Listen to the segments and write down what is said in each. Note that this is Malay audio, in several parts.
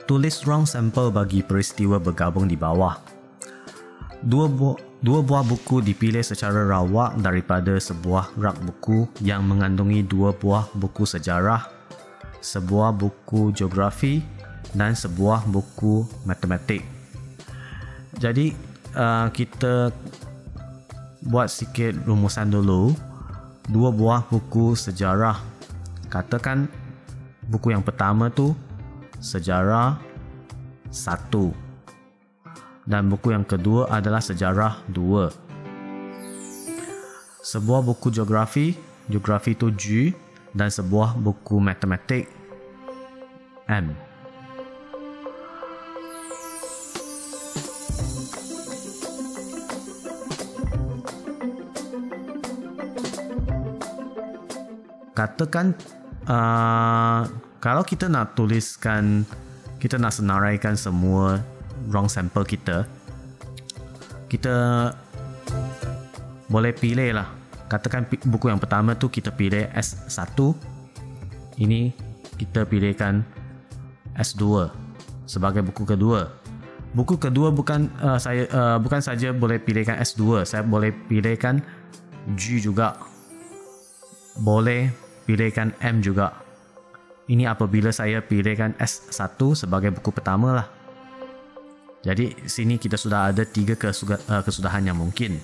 Tulis ruang sampel bagi peristiwa bergabung di bawah. Dua buah buku dipilih secara rawak daripada sebuah rak buku yang mengandungi dua buah buku sejarah, sebuah buku geografi dan sebuah buku matematik. Jadi kita buat sikit rumusan dulu. Dua buah buku sejarah. Katakan buku yang pertama tu Sejarah 1 dan buku yang kedua adalah Sejarah 2. Sebuah buku geografi tu G, dan sebuah buku matematik M. Katakan kalau kita nak tuliskan, kita nak senaraikan semua ruang sampel kita boleh pilih lah. Katakan buku yang pertama tu kita pilih S1, ini kita pilihkan S2 sebagai buku kedua. Buku kedua bukan saja boleh pilihkan S2, saya boleh pilihkan G juga, boleh pilihkan M juga. Ini apabila saya pilihkan S1 sebagai buku pertama lah. Jadi sini kita sudah ada 3 kesudahan yang mungkin.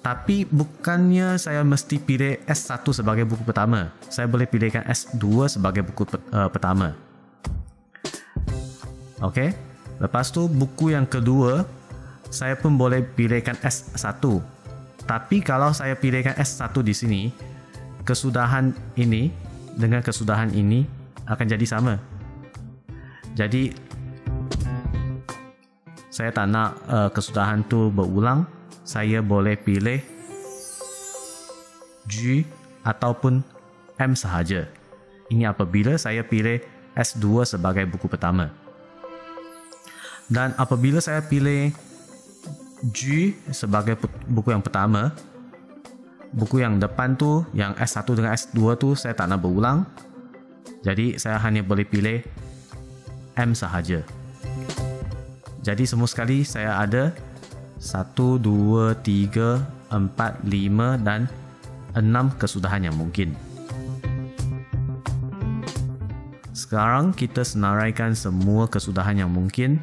Tapi bukannya saya mesti pilih S1 sebagai buku pertama. Saya boleh pilihkan S2 sebagai buku pertama. Okey. Lepas tu buku yang kedua, saya pun boleh pilihkan S1. Tapi kalau saya pilihkan S1 di sini, kesudahan ini dengan kesudahan ini akan jadi sama. Jadi saya tak nak kesudahan tu berulang. Saya boleh pilih G ataupun M sahaja. Ini apabila saya pilih S2 sebagai buku pertama. Dan apabila saya pilih G sebagai buku yang pertama, buku yang depan tu, yang S1 dengan S2 tu saya tak nak berulang. Jadi saya hanya boleh pilih M sahaja. Jadi semua sekali saya ada 1, 2, 3, 4, 5 dan 6 kesudahan yang mungkin. Sekarang kita senaraikan semua kesudahan yang mungkin.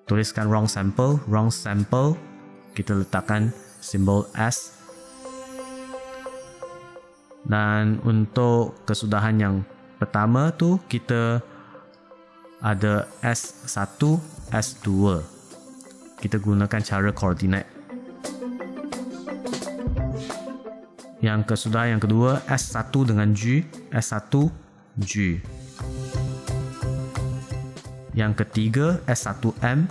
Tuliskan ruang sampel. Ruang sampel kita letakkan simbol S. Dan untuk kesudahan yang pertama tu kita ada S1, S2. Kita gunakan cara koordinat. Yang kesudahan yang kedua S1 dengan G, S1 G. Yang ketiga S1M.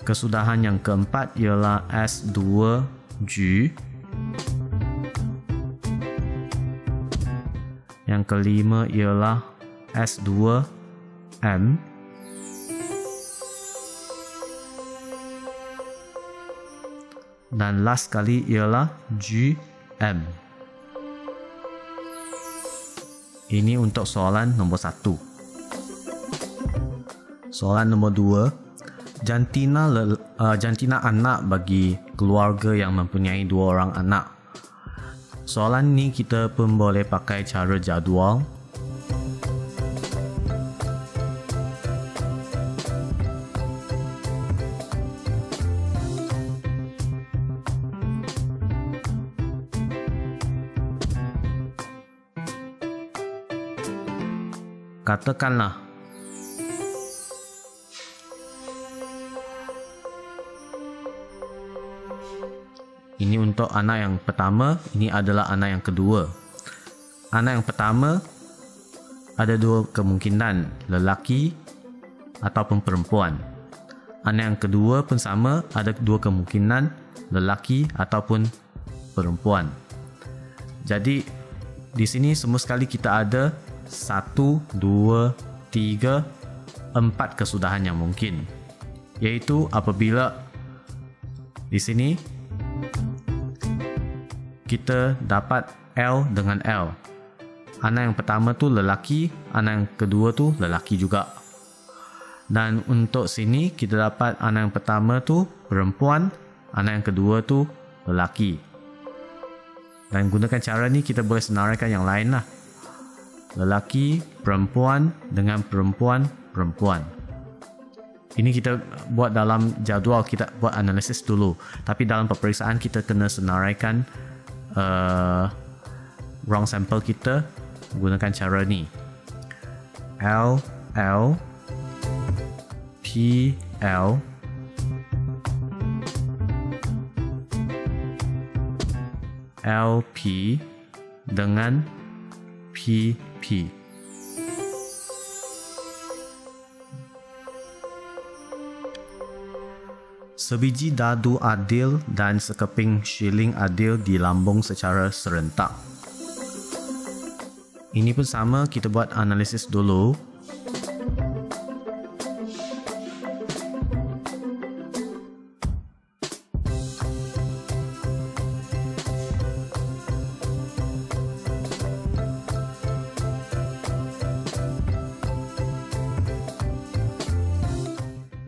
Kesudahan yang keempat ialah S2 G. Yang kelima ialah S2 M. Dan last kali ialah G M. Ini untuk soalan nombor 1. Soalan nombor 2. Jantina anak bagi keluarga yang mempunyai 2 orang anak. Soalan ni kita pun boleh pakai cara jadual. Katakanlah ini untuk anak yang pertama, ini adalah anak yang kedua. Anak yang pertama ada 2 kemungkinan, lelaki ataupun perempuan. Anak yang kedua pun sama, ada 2 kemungkinan, lelaki ataupun perempuan. Jadi di sini semua sekali kita ada 1, 2, 3, 4 kesudahan yang mungkin. Iaitu apabila di sini kita dapat L dengan L. anak yang pertama tu lelaki, anak yang kedua tu lelaki juga. Dan untuk sini kita dapat anak yang pertama tu perempuan, anak yang kedua tu lelaki. Dan gunakan cara ni kita boleh senaraikan yang lain lah. Lelaki, perempuan dengan perempuan, perempuan. Ini kita buat dalam jadual, kita buat analisis dulu. Tapi dalam peperiksaan kita kena senaraikan wrong sampel kita gunakan cara ni. L, L, P, L, LP dengan PP. Sebiji dadu adil dan sekeping shilling adil dilambung secara serentak. Ini pun sama, kita buat analisis dulu.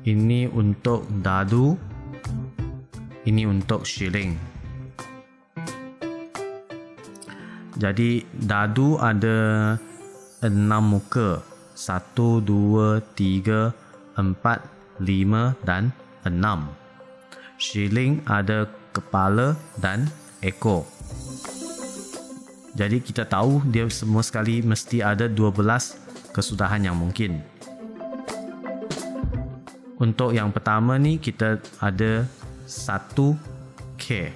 Ini untuk dadu, ini untuk shilling. Jadi dadu ada 6 muka, 1, 2, 3, 4, 5 dan 6. Shilling ada kepala dan ekor. Jadi kita tahu dia semua sekali mesti ada 12 kesudahan yang mungkin. Untuk yang pertama ni kita ada 1K.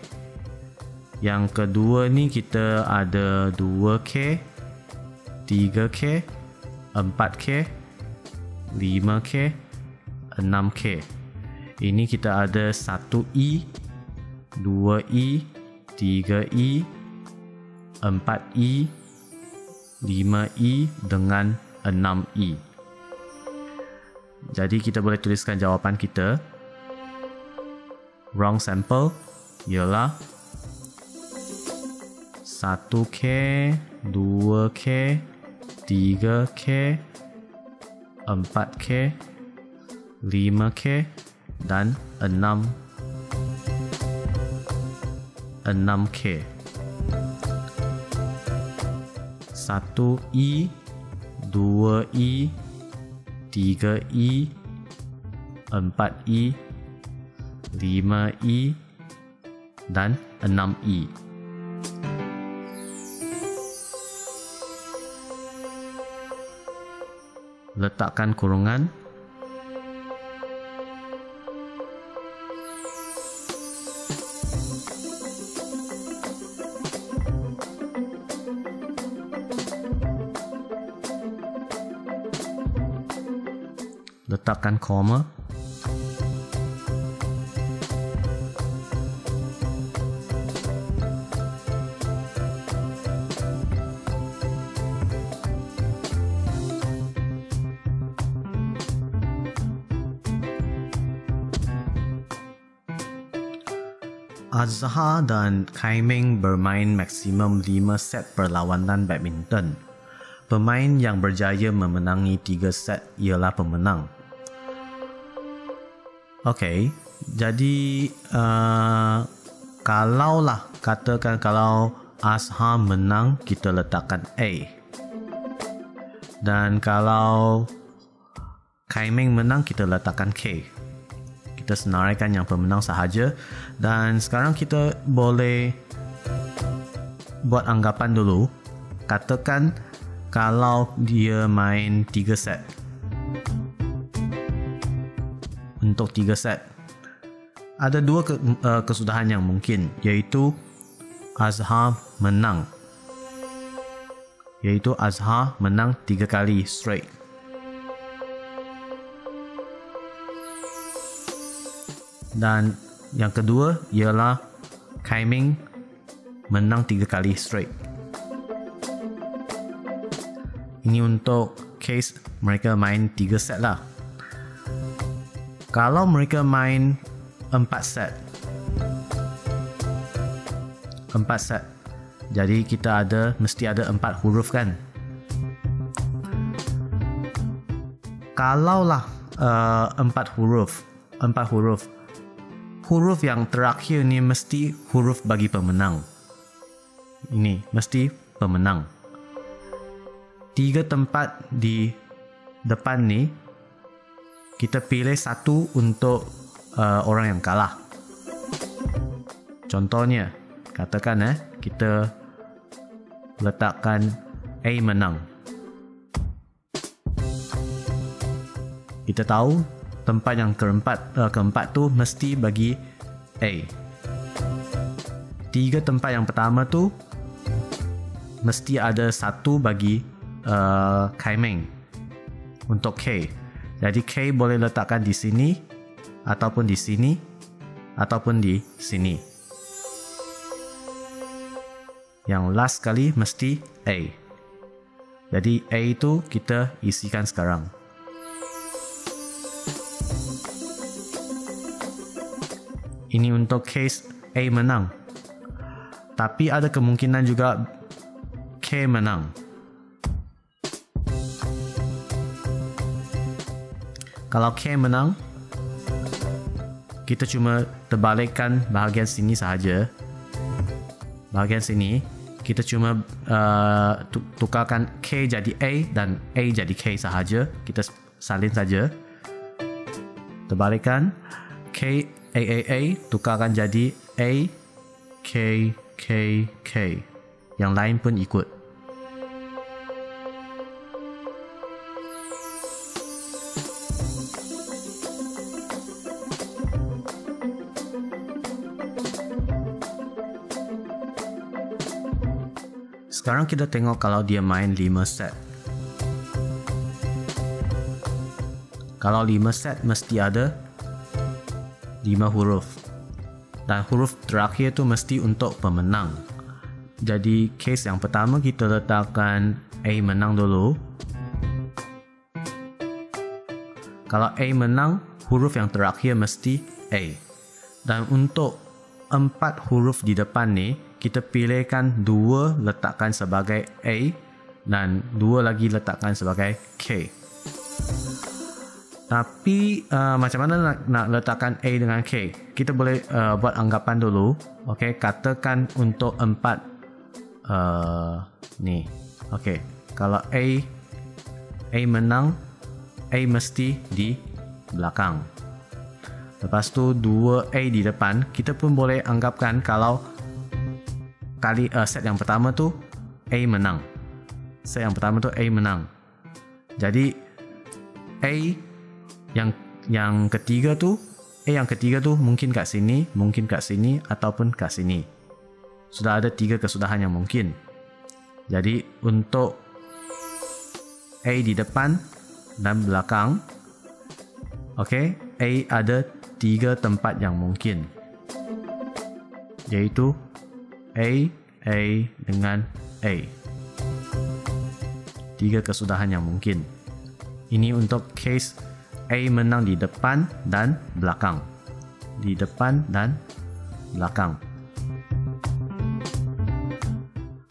Yang kedua ni kita ada 2K, 3K, 4K, 5K, 6K. Ini kita ada 1E, 2E, 3E, 4E, 5E dengan 6E. Jadi kita boleh tuliskan jawapan kita. Wrong sample ialah 1K, 2K, 3K, 4K, 5K dan 6K. 1E, 2E, 3E, 4E, 5E dan 6E. Letakkan kurungan. Letakkan koma. Azhar dan Kaiming bermain maksimum 5 set perlawanan badminton. Pemain yang berjaya memenangi 3 set ialah pemenang. Okey, jadi katakan kalau Azhar menang, kita letakkan A. Dan kalau Kaiming menang, kita letakkan K. Kita senaraikan yang pemenang sahaja. Dan sekarang kita boleh buat anggapan dulu. Katakan kalau dia main 3 set. Untuk 3 set, ada 2 kesudahan yang mungkin, iaitu Azhar menang. Iaitu Azhar menang 3 kali straight. Dan yang kedua ialah Kaiming menang 3 kali straight. Ini untuk case mereka main 3 set lah. Kalau mereka main 4 set. 4 set. Jadi kita mesti ada 4 huruf kan. Kalaulah 4 huruf, huruf yang terakhir ni mesti huruf bagi pemenang. Ini mesti pemenang. 3 tempat di depan ni, kita pilih satu untuk orang yang kalah. Contohnya, katakan kita letakkan A menang. Kita tahu tempat yang keempat tu mesti bagi A. 3 tempat yang pertama tu mesti ada satu bagi Kai Meng untuk K. Jadi K boleh letakkan di sini ataupun di sini ataupun di sini. Yang last kali mesti A. Jadi A itu kita isikan sekarang. Ini untuk case A menang. Tapi ada kemungkinan juga K menang. Kalau K menang, kita cuma terbalikkan bahagian sini sahaja. Bahagian sini, kita cuma tukarkan K jadi A dan A jadi K sahaja. Kita salin saja. Terbalikkan K A tukarkan jadi A K K K. Yang lain pun ikut. Sekarang kita tengok kalau dia main 5 set. Kalau 5 set mesti ada 5 huruf. Dan huruf terakhir tu mesti untuk pemenang. Jadi case yang pertama kita letakkan A menang dulu. Kalau A menang, huruf yang terakhir mesti A. Dan untuk 4 huruf di depan ni, kita pilihkan 2 letakkan sebagai A dan 2 lagi letakkan sebagai K. Tapi macam mana nak letakkan A dengan K? Kita boleh buat anggapan dulu. Okay, katakan untuk 4 ni. Okay, kalau A menang, A mesti di belakang. Lepas tu 2A di depan, kita pun boleh anggapkan kalau set yang pertama tu A menang. Set yang pertama tu A menang. Jadi A yang ketiga tu mungkin kat sini, mungkin kat sini ataupun kat sini. Sudah ada 3 kesudahan yang mungkin. Jadi untuk A di depan dan belakang, okay, A ada 3 tempat yang mungkin, yaitu A dengan A. 3 kesudahan yang mungkin. Ini untuk case A menang di depan dan belakang. Di depan dan belakang.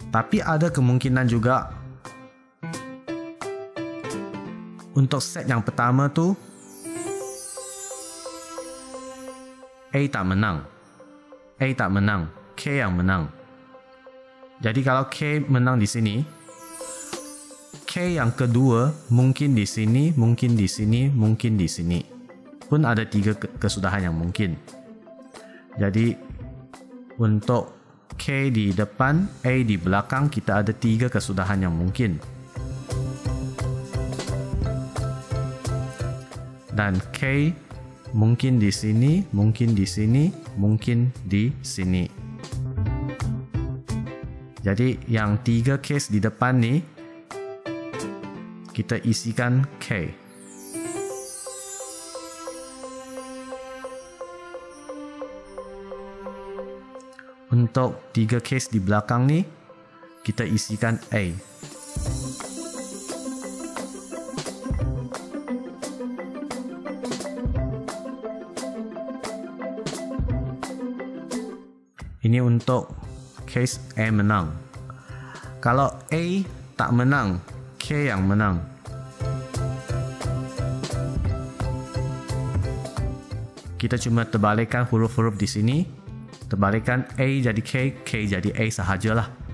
Tapi ada kemungkinan juga untuk set yang pertama tu A tak menang. K yang menang. Jadi kalau K menang di sini, K yang kedua mungkin di sini, mungkin di sini, mungkin di sini. Pun ada 3 kesudahan yang mungkin. Jadi untuk K di depan, A di belakang, kita ada 3 kesudahan yang mungkin. Dan K mungkin di sini, mungkin di sini, mungkin di sini. Jadi yang 3 case di depan ni kita isikan K. Untuk 3 case di belakang ni kita isikan A. Ini untuk case A menang. Kalau A tak menang, K yang menang. kita cuma terbalikkan huruf-huruf di sini. Terbalikkan A jadi K, K jadi A sahajalah.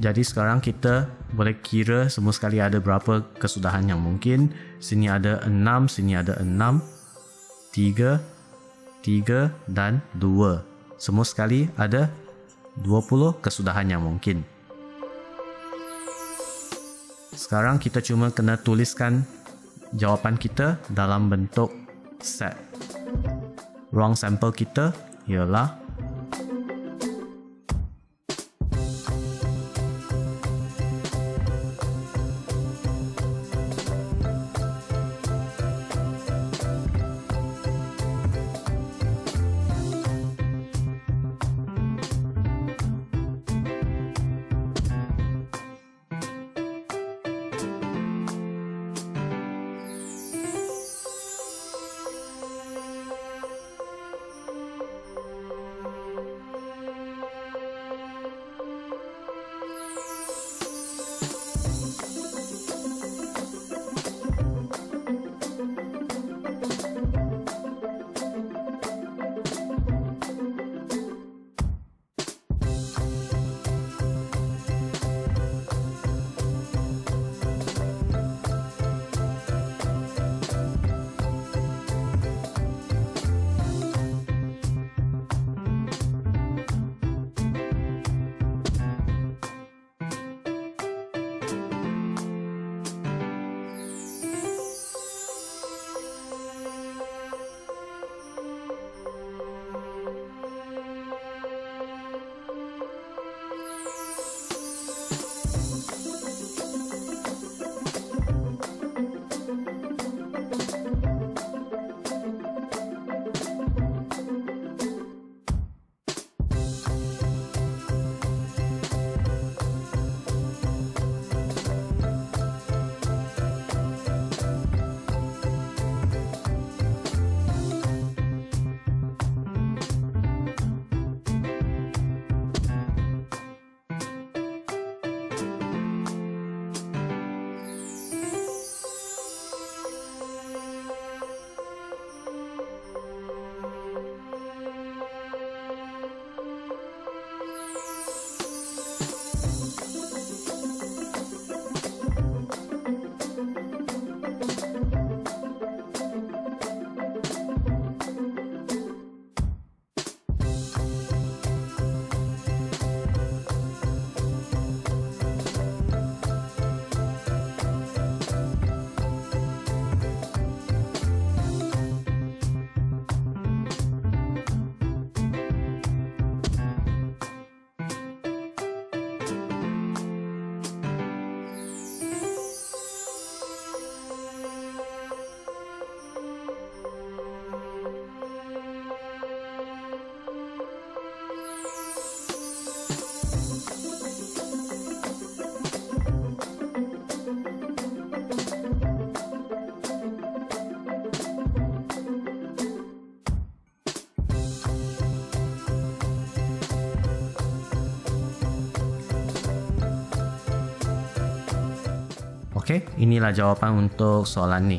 Jadi sekarang kita boleh kira semua sekali ada berapa kesudahan yang mungkin. Sini ada 6, sini ada 6, 3, 3 dan 2. Semua sekali ada 20 kesudahan yang mungkin. Sekarang kita cuma kena tuliskan jawapan kita dalam bentuk set. Ruang sampel kita ialah Okey, inilah jawapan untuk soalan ni.